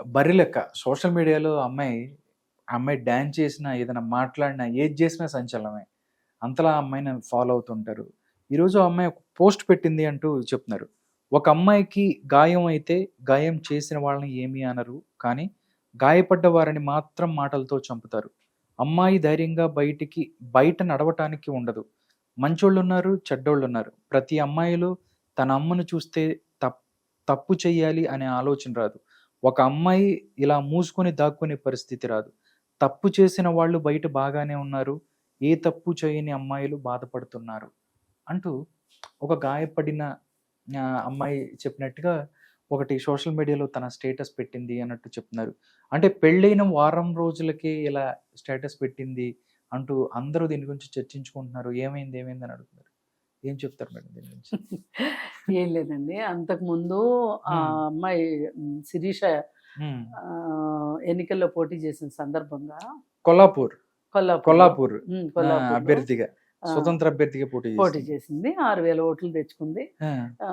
బర్రె లెక్క సోషల్ మీడియాలో ఆ అమ్మాయి డాన్స్ చేసినా, ఏదైనా మాట్లాడినా, ఏది చేసినా సంచలనమే. అంతలా ఆ అమ్మాయిని ఫాలో అవుతుంటారు. ఈరోజు ఆ అమ్మాయి ఒక పోస్ట్ పెట్టింది అంటూ చెప్తున్నారు. ఒక అమ్మాయికి గాయం అయితే, గాయం చేసిన వాళ్ళని ఏమీ అనరు. కానీ గాయపడ్డ వారిని మాత్రం మాటలతో చంపుతారు. అమ్మాయి ధైర్యంగా బయట నడవటానికి ఉండదు. మంచోళ్ళున్నారు, చెడ్డోళ్ళున్నారు. ప్రతి అమ్మాయిలో తన అమ్మను చూస్తే తప్ తప్పు చెయ్యాలి అనే ఆలోచన రాదు. ఒక అమ్మాయి ఇలా మూసుకొని దాక్కునే పరిస్థితి రాదు. తప్పు చేసిన వాళ్ళు బయట బాగానే ఉన్నారు. ఏ తప్పు చేయని అమ్మాయిలు బాధపడుతున్నారు. అంటూ ఒక గాయపడిన అమ్మాయి చెప్పినట్టుగా ఒకటి సోషల్ మీడియాలో తన స్టేటస్ పెట్టింది అన్నట్టు చెప్తున్నారు. అంటే పెళ్ళైన వారం రోజులకే ఇలా స్టేటస్ పెట్టింది అంటూ అందరూ దీని గురించి చర్చించుకుంటున్నారు. ఏమైంది? ఏమైంది? అని అడుగుతున్నారు. ఏం చెప్తారు మేడం దీని గురించి? ఏం లేదండి. అంతకుముందు ఆ హ్మ్. అమ్మాయి శిరీష హ్మ్. ఎన్నికల్లో పోటీ చేసిన సందర్భంగా కొల్లాపూర్. కొల్లాపూర్‌లో కొల్లాపూర్. కొల్లాపూర్‌లో అభ్యర్థిగా. ఆ! స్వతంత్ర అభ్యర్థిగా పోటీ పోటీ చేసింది. చేసింది. 6,000 ఓట్లు తెచ్చుకుంది. ఆ!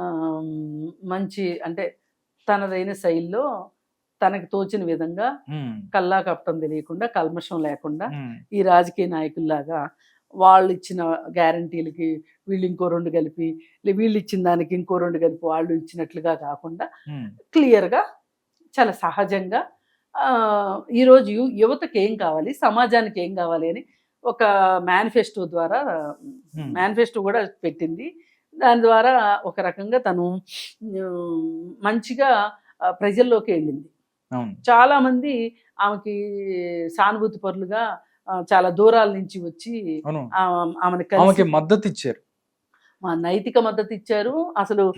మంచి అంటే తనదైన శైలిలో తనకు తోచిన విధంగా హ్మ్. కల్లా కపటం తెలియకుండా, కల్మషం లేకుండా హ్మ్. ఈ రాజకీయ నాయకుల్లాగా వాళ్ళిచ్చిన గ్యారంటీలకి వీళ్ళు ఇంకో 2 కలిపి, వీళ్ళిచ్చిన దానికి ఇంకో 2 కలిపి వాళ్ళు ఇచ్చినట్లుగా కాకుండా హ్మ్. క్లియర్‌గా చాలా సహజంగా ఈరోజు యువతకి ఏం కావాలి, సమాజానికి ఏం కావాలి అని ఒక మేనిఫెస్టో ద్వారా హ్మ్. మేనిఫెస్టో కూడా పెట్టింది. దాని ద్వారా ఒక రకంగా తను మంచిగా ప్రజల్లోకి వెళ్ళింది. అవును. చాలామంది ఆమెకి సానుభూతి పరులుగా చాలా దూరాల నుంచి వచ్చి అవును. ఆమెను కలిసి ఆమెకి మద్దతిచ్చారు. మా నైతిక మద్దతు ఇచ్చారు. అసలు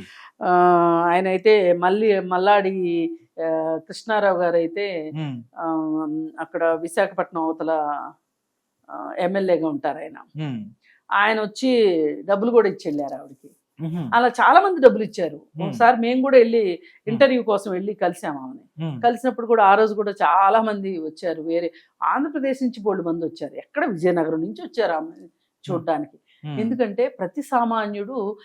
ఆయనైతే మల్లాడి కృష్ణారావు గారైతే హ్మ్. అక్కడ విశాఖపట్నం అవతల ఎమ్మెల్యేగా ఉంటారు ఆయన. హ్మ్. ఆయన వచ్చి డబ్బులు కూడా ఇచ్చెళ్ళారు ఆవిడకి. హుహు. అలా చాలా మంది డబ్బులు ఇచ్చారు. హ్మ్. ఒకసారి మేము కూడా వెళ్ళి ఇంటర్వ్యూ కోసం వెళ్ళి కలిసాము ఆమెని. హ్మ్. కలిసినప్పుడు కూడా ఆ రోజు కూడా చాలా మంది వచ్చారు. వేరే ఆంధ్రప్రదేశ్ నుంచి బోలెడు మంది వచ్చారు. ఎక్కడ విజయనగరం నుంచి వచ్చారు ఆమెని చూడ్డానికి. హ్మ్. ఎందుకంటే ప్రతి సామాన్యుడు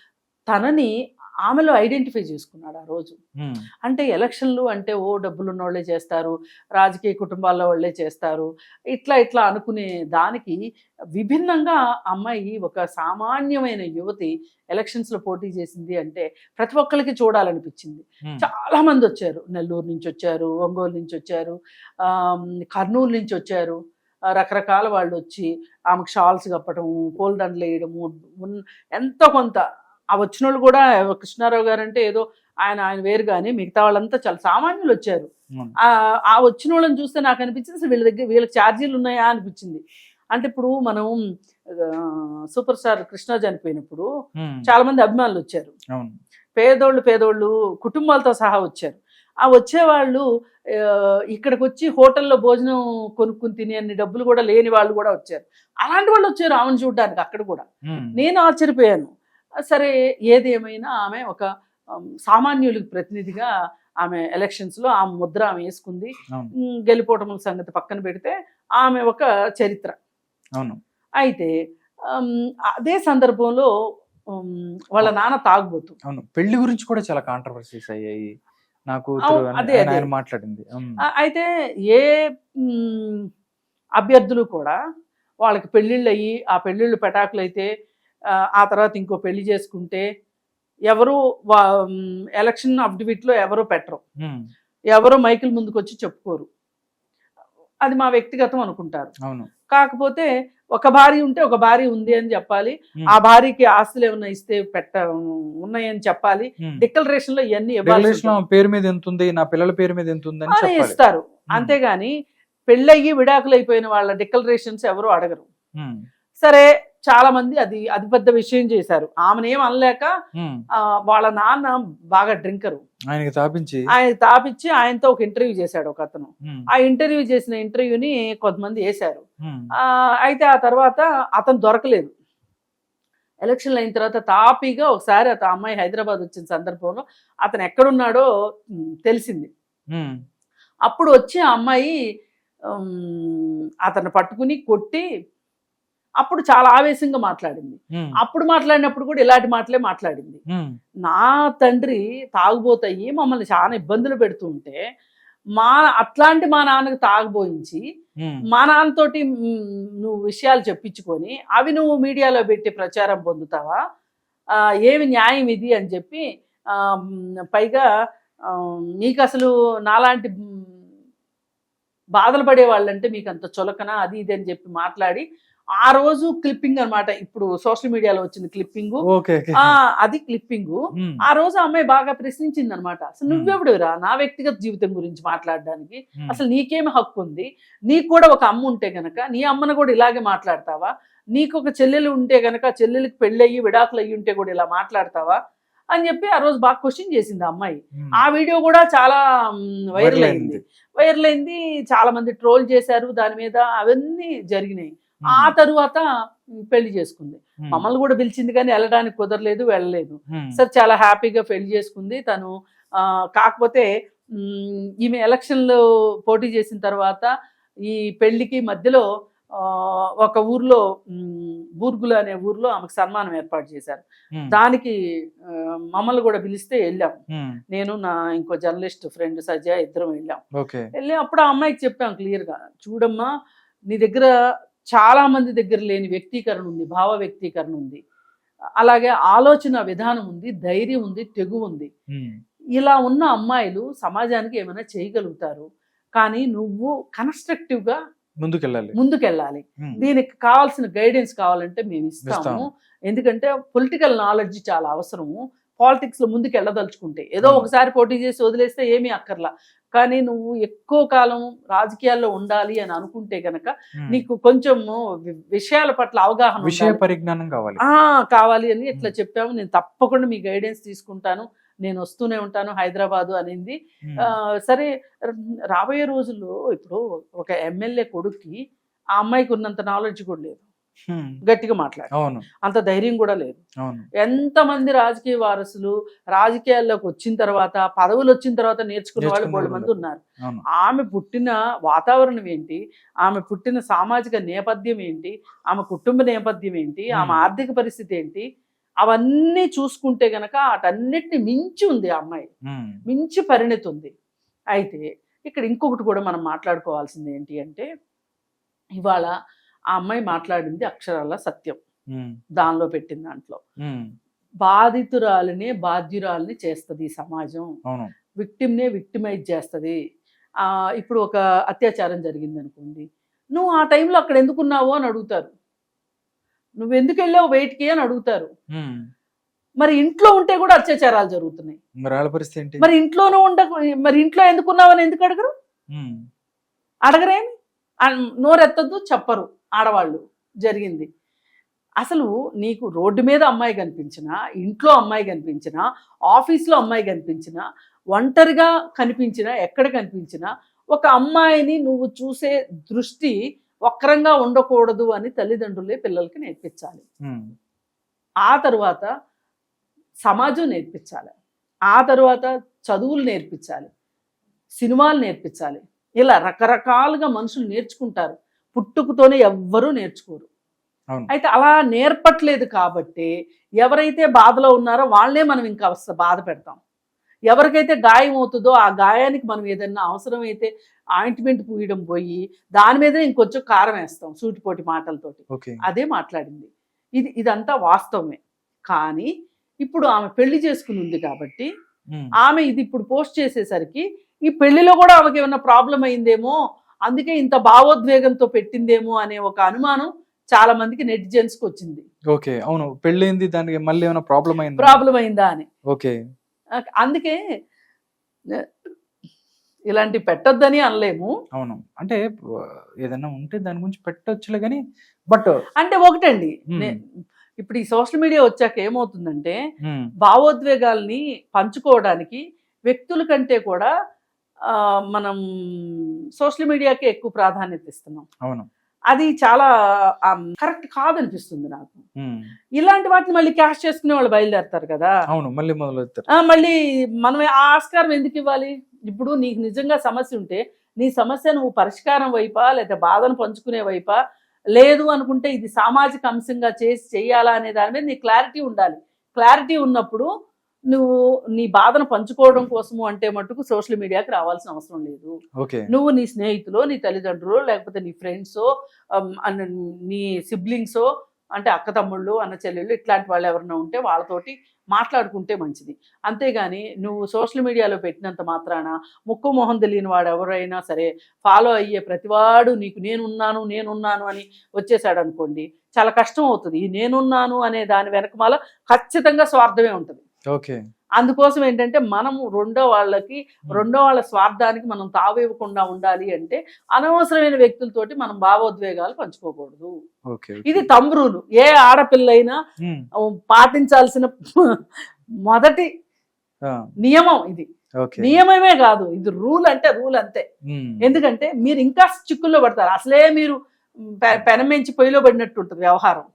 తనని ఆమెలో ఐడెంటిఫై చేసుకున్నాడు ఆ రోజు. హ్మ్. అంటే ఎలక్షన్లు అంటే డబ్బులున్నోళ్ళే చేస్తారు, రాజకీయ కుటుంబాల్లో వాళ్ళే చేస్తారు, ఇట్లా అనుకునే దానికి విభిన్నంగా అమ్మాయి ఒక సామాన్యమైన యువతి ఎలక్షన్స్లో పోటీ చేసింది అంటే ప్రతి ఒక్కరికి చూడాలనిపించింది. హ్మ్. చాలా మంది వచ్చారు. నెల్లూరు నుంచి వచ్చారు, ఒంగోలు నుంచి వచ్చారు, కర్నూలు నుంచి వచ్చారు. రకరకాల వాళ్ళు వచ్చి ఆమెకు షాల్స్ కప్పటము, పూలదండలు వేయడము, ఎంతో కొంత ఆ వచ్చినోళ్ళు కూడా కృష్ణారావు గారు అంటే ఏదో ఆయన వేరు కానీ మిగతా వాళ్ళంతా చాలా సామాన్యులు వచ్చారు. హ్మ్. ఆ వచ్చిన వాళ్ళని చూస్తే నాకు అనిపించింది అసలు వీళ్ళకి ఛార్జీలు ఉన్నాయా అనిపించింది. అంటే ఇప్పుడు మనం సూపర్ స్టార్ కృష్ణ చనిపోయినప్పుడు హ్మ్. చాలా మంది అభిమానులు వచ్చారు. అవును. పేదోళ్ళు కుటుంబాలతో సహా వచ్చారు. ఆ వచ్చేవాళ్ళు ఇక్కడికి వచ్చి హోటల్లో భోజనం కొనుక్కుని తినే అన్ని డబ్బులు కూడా లేని వాళ్ళు కూడా వచ్చారు. అలాంటి వాళ్ళు వచ్చారు ఆమెను చూడడానికి అక్కడ కూడా. హ్మ్. నేను ఆశ్చర్యపోయాను. సరే ఏదేమైనా ఆమె ఒక సామాన్యులకు ప్రతినిధిగా ఆమె ఎలక్షన్స్లో ఆమె ముద్ర ఆమె వేసుకుంది. అవును. గెలిపోవటం సంగతి పక్కన పెడితే ఆమె ఒక చరిత్ర. అవును. అయితే అదే సందర్భంలో వాళ్ళ నాన్న తాగుబోతు. అవును. పెళ్లి గురించి కూడా చాలా కాంట్రోవర్సీస్ అయ్యాయి. నా కూతురు అవును. అని అదే. ఆయన మాట్లాడింది. హ్మ్. అయితే ఏ అభ్యర్థులు కూడా వాళ్ళకి పెళ్ళిళ్ళయ్యి, ఆ పెళ్ళిళ్ళు పెటాకులైతే ఆ తర్వాత ఇంకో పెళ్లి చేసుకుంటే ఎవరు ఎలక్షన్ అఫిడవిట్లో ఎవరు పెట్టరు. హ్మ్. ఎవరో మైకుల ముందుకొచ్చి చెప్పుకోరు. అది మా వ్యక్తిగతం అనుకుంటారు. అవును. కాకపోతే ఒక భార్య ఉంటే ఒక భార్య ఉంది అని చెప్పాలి. హ్మ్. ఆ భార్యకి ఆస్తులు ఏమన్నా ఇస్తే ఉన్నాయని చెప్పాలి. హ్మ్. డిక్లరేషన్‌లో ఇవన్నీ డిక్లరేషన్‌లో ఆమె పేరు మీద ఎంతుంది, నా పిల్లల పేరు మీద ఎంతుందని అని చెప్పాలి. ఇస్తారు. హ్మ్. అంతేగాని పెళ్ళయ్యి విడాకులైపోయిన వాళ్ళ డిక్లరేషన్స్ ఎవరు అడగరు. హ్మ్. సరే చాలా మంది అది పెద్ద విషయం చేశారు. ఆమెనేం అనలేక హ్మ్. వాళ్ళ నాన్న బాగా డ్రింకరు. ఆయనకి తాపించి తాపిచ్చి ఆయనతో ఒక ఇంటర్వ్యూ చేశాడు ఒకతను. హ్మ్. ఆ ఇంటర్వ్యూ చేసిన ఇంటర్వ్యూని కొంతమంది వేశారు. హ్మ్. అయితే ఆ తర్వాత అతను దొరకలేదు. ఎలక్షన్లు అయిన తర్వాత తాపీగా ఒకసారి ఆ అమ్మాయి హైదరాబాద్ వచ్చిన సందర్భంలో అతను ఎక్కడున్నాడో తెలిసింది. హ్మ్. అప్పుడు వచ్చి ఆ అమ్మాయి అతను పట్టుకుని కొట్టి అప్పుడు చాలా ఆవేశంగా మాట్లాడింది. హ్మ్. అప్పుడు మాట్లాడినప్పుడు కూడా ఇలాంటి మాటలే మాట్లాడింది. హ్మ్. నా తండ్రి తాగుబోతయ్యి మమ్మల్ని చాలా ఇబ్బందులు పెడుతూ ఉంటే అట్లాంటి మా నాన్నకు తాగబోయించి మా నాన్నతోటి నువ్వు విషయాలు చెప్పించుకొని అవి నువ్వు మీడియాలో పెట్టి ప్రచారం పొందుతావా? ఏమి న్యాయం ఇది అని చెప్పి పైగా మీకు అసలు నాలాంటి బాధలు పడే వాళ్ళంటే మీకు అంత చులకన అది ఇది అని చెప్పి మాట్లాడి ఆ రోజు క్లిప్పింగ్ అనమాట. ఇప్పుడు సోషల్ మీడియాలో వచ్చింది క్లిప్పింగ్, అది క్లిప్పింగ్. ఆ రోజు అమ్మాయి బాగా ప్రశ్నించింది అనమాట. అసలు నువ్వెవడురా నా వ్యక్తిగత జీవితం గురించి మాట్లాడడానికి? అసలు నీకేమి హక్కు ఉంది? నీకు కూడా ఒక అమ్మ ఉంటే గనక నీ అమ్మను కూడా ఇలాగే మాట్లాడతావా? నీకు ఒక చెల్లెలు ఉంటే గనక చెల్లెలికి పెళ్ళయ్యి విడాకులు అయ్యి ఉంటే కూడా ఇలా మాట్లాడతావా అని చెప్పి ఆ రోజు బాగా క్వశ్చన్ చేసింది ఆ అమ్మాయి. ఆ వీడియో కూడా చాలా వైరల్ అయింది. చాలా మంది ట్రోల్ చేశారు దాని మీద, అవన్నీ జరిగినాయి. ఆ తరువాత పెళ్లి చేసుకుంది. మమ్మల్ని కూడా పిలిచింది కానీ వెళ్ళడానికి కుదరలేదు, వెళ్ళలేదు. సరే చాలా హ్యాపీగా పెళ్లి చేసుకుంది తను. కాకపోతే ఈమె ఎలక్షన్లో పోటీ చేసిన తర్వాత ఈ పెళ్లికి మధ్యలో ఒక ఊర్లో బూర్గుల అనే ఊర్లో ఆమెకు సన్మానం ఏర్పాటు చేశారు. దానికి మమ్మల్ని కూడా పిలిస్తే వెళ్ళాం. నేను నా ఇంకో జర్నలిస్ట్ ఫ్రెండ్ సజ్జా ఇద్దరం వెళ్ళి అప్పుడు ఆ అమ్మాయికి చెప్పాం క్లియర్గా, చూడమ్మా నీ దగ్గర చాలా మంది దగ్గర లేని వ్యక్తీకరణ ఉంది, భావ వ్యక్తీకరణ ఉంది, అలాగే ఆలోచన విధానం ఉంది, ధైర్యం ఉంది, తెగు ఉంది. ఇలా ఉన్న అమ్మాయిలు సమాజానికి ఏమైనా చేయగలుగుతారు. కానీ నువ్వు కన్స్ట్రక్టివ్గా ముందుకెళ్ళాలి. దీనికి కావాల్సిన గైడెన్స్ కావాలంటే మేము ఇస్తాము. ఎందుకంటే పొలిటికల్ నాలెడ్జ్ చాలా అవసరము. పాలిటిక్స్ లో ముందుకు వెళ్ళదలుచుకుంటే ఏదో ఒకసారి పోటీ చేసి వదిలేస్తే ఏమీ అక్కర్లా. కానీ నువ్వు ఎక్కువ కాలం రాజకీయాల్లో ఉండాలి అని అనుకుంటే గనక నీకు కొంచెం విషయాల పట్ల అవగాహన, విషయ పరిజ్ఞానం కావాలి అని ఇట్లా చెప్పాము. నేను తప్పకుండా మీ గైడెన్స్ తీసుకుంటాను, నేను వస్తూనే ఉంటాను హైదరాబాదు అనింది. సరే రాబోయే రోజుల్లో ఇప్పుడు ఒక ఎమ్మెల్యే కొడుక్కి ఆ అమ్మాయికి ఉన్నంత నాలెడ్జ్ కూడా లేదు, గట్టిగా మాట్లాడు అంత ధైర్యం కూడా లేదు. ఎంతమంది రాజకీయ వారసులు రాజకీయాల్లోకి వచ్చిన తర్వాత, పదవులు వచ్చిన తర్వాత నేర్చుకునే వాళ్ళు బోళ్ళ మంది ఉన్నారు. ఆమె పుట్టిన వాతావరణం ఏంటి, ఆమె పుట్టిన సామాజిక నేపథ్యం ఏంటి, ఆమె కుటుంబ నేపథ్యం ఏంటి, ఆమె ఆర్థిక పరిస్థితి ఏంటి, అవన్నీ చూసుకుంటే గనక అటన్నిటిని మించి ఉంది ఆ అమ్మాయి, మించి పరిణతి ఉంది. అయితే ఇక్కడ ఇంకొకటి కూడా మనం మాట్లాడుకోవాల్సింది ఏంటి అంటే, ఇవాళ ఆ అమ్మాయి మాట్లాడింది అక్షరాల సత్యం. దానిలో పెట్టిన దాంట్లో బాధితురాలినే బాధ్యురాలిని చేస్తుంది ఈ సమాజం, విక్టిమ్నే విక్టిమైజ్ చేస్తుంది. ఇప్పుడు ఒక అత్యాచారం జరిగింది అనుకోండి, నువ్వు ఆ టైంలో అక్కడ ఎందుకున్నావు అని అడుగుతారు, నువ్వు ఎందుకు వెళ్ళావు బయటికి అని అడుగుతారు. మరి ఇంట్లో ఉంటే కూడా అత్యాచారాలు జరుగుతున్నాయి. మరి ఇంట్లోనూ మరి ఇంట్లో ఎందుకున్నావు అని ఎందుకు అడగరు? అడగరేమి, నోరెత్తద్దు, చెప్పరు ఆడవాళ్ళు. జరిగింది అసలు నీకు రోడ్డు మీద అమ్మాయి కనిపించినా, ఇంట్లో అమ్మాయి కనిపించినా, ఆఫీస్లో అమ్మాయి కనిపించినా, ఒంటరిగా కనిపించినా, ఎక్కడ కనిపించినా ఒక అమ్మాయిని నువ్వు చూసే దృష్టి వక్రంగా ఉండకూడదు అని తల్లిదండ్రులే పిల్లలకి నేర్పించాలి. ఆ తర్వాత సమాజం నేర్పించాలి, ఆ తర్వాత చదువులు నేర్పించాలి, సినిమాలు నేర్పించాలి. ఇలా రకరకాలుగా మనుషులు నేర్చుకుంటారు, పుట్టుకతోనే ఎవ్వరూ నేర్చుకోరు. అయితే అలా నేర్పట్లేదు కాబట్టి ఎవరైతే బాధలో ఉన్నారో వాళ్ళనే మనం ఇంకా బాధ పెడతాం. ఎవరికైతే గాయం అవుతుందో ఆ గాయానికి మనం ఏదైనా అవసరమైతే ఆయింట్మెంట్ పూయడం పోయి దాని మీద ఇంకొంచెం కారం వేస్తాం సూటిపోటి మాటలతోటి. అదే మాట్లాడింది. ఇదంతా వాస్తవమే. కానీ ఇప్పుడు ఆమె పెళ్లి చేసుకుని ఉంది కాబట్టి ఆమె ఇది ఇప్పుడు పోస్ట్ చేసేసరికి ఈ పెళ్లిలో కూడా ఆమెకి ఏమన్నా ప్రాబ్లం అయిందేమో, అందుకే ఇంత భావోద్వేగంతో పెట్టిందేమో అనే ఒక అనుమానం చాలా మందికి నెటిజన్స్ కి వచ్చింది. ఓకే, అవును, పెళ్ళైంది, దానికి మళ్ళీ ఏమైనా ప్రాబ్లం అయిందా అని. ఓకే, అందుకే ఇలాంటి పెట్టొద్దని అనలేము. అవును, అంటే ఏదైనా ఉంటే దాని గురించి పెట్టొచ్చులే కానీ, బట్ అంటే ఒకటండి, ఇప్పుడు ఈ సోషల్ మీడియా వచ్చాక ఏమవుతుందంటే భావోద్వేగాల్ని పంచుకోవడానికి వ్యక్తుల కంటే కూడా మనం సోషల్ మీడియాకి ఎక్కువ ప్రాధాన్యత ఇస్తున్నాం. అవును, అది చాలా కరెక్ట్ కాదనిపిస్తుంది నాకు. ఇలాంటి వాటిని మళ్ళీ క్యాష్ చేసుకునే వాళ్ళు బయలుదేరతారు కదా. అవును, మళ్ళీ మొదలెడతారు. మళ్ళీ మనం ఆ ఆస్కారం ఎందుకు ఇవ్వాలి? ఇప్పుడు నీకు నిజంగా సమస్య ఉంటే నీ సమస్య నువ్వు పరిష్కారం వైపా లేదా బాధను పంచుకునే వైపా, లేదు అనుకుంటే ఇది సామాజిక అంశంగా చేయాలా అనే దాని మీద నీ క్లారిటీ ఉండాలి. క్లారిటీ ఉన్నప్పుడు నువ్వు నీ బాధను పంచుకోవడం కోసము అంటే మటుకు సోషల్ మీడియాకి రావాల్సిన అవసరం లేదు. ఓకే. నువ్వు నీ స్నేహితులో, నీ తల్లిదండ్రులో, లేకపోతే నీ ఫ్రెండ్సో, నీ సిబ్లింగ్సో, అంటే అక్క తమ్ముళ్ళు, అన్న చెల్లెళ్ళు, ఇట్లాంటి వాళ్ళు ఎవరైనా ఉంటే వాళ్ళతోటి మాట్లాడుకుంటే మంచిది. అంతేగాని నువ్వు సోషల్ మీడియాలో పెట్టినంత మాత్రాన ముక్కు మొహం తెలియని వాడు ఎవరైనా సరే ఫాలో అయ్యే ప్రతివాడు నీకు నేనున్నాను అని వచ్చేసాడు అనుకోండి, చాలా కష్టం అవుతుంది. ఈ నేనున్నాను అనే దాని వెనకమాల ఖచ్చితంగా స్వార్థమే ఉంటుంది. ఓకే. అందుకోసం ఏంటంటే మనము రెండో వాళ్ళ స్వార్థానికి మనం తావివ్వకుండా ఉండాలి అంటే అనవసరమైన వ్యక్తులతోటి మనం భావోద్వేగాలు పంచుకోకూడదు. ఓకే. ఇది తంబ్ రూలు. ఏ ఆడపిల్లైనా పాటించాల్సిన మొదటి నియమం ఇది. నియమమే కాదు, ఇది రూల్ అంటే రూల్ అంతే. ఎందుకంటే మీరు ఇంకా చిక్కుల్లో పడతారు. అసలే మీరు పెనమెంచి పొయ్యిలో పడినట్టు ఉంటుంది వ్యవహారం.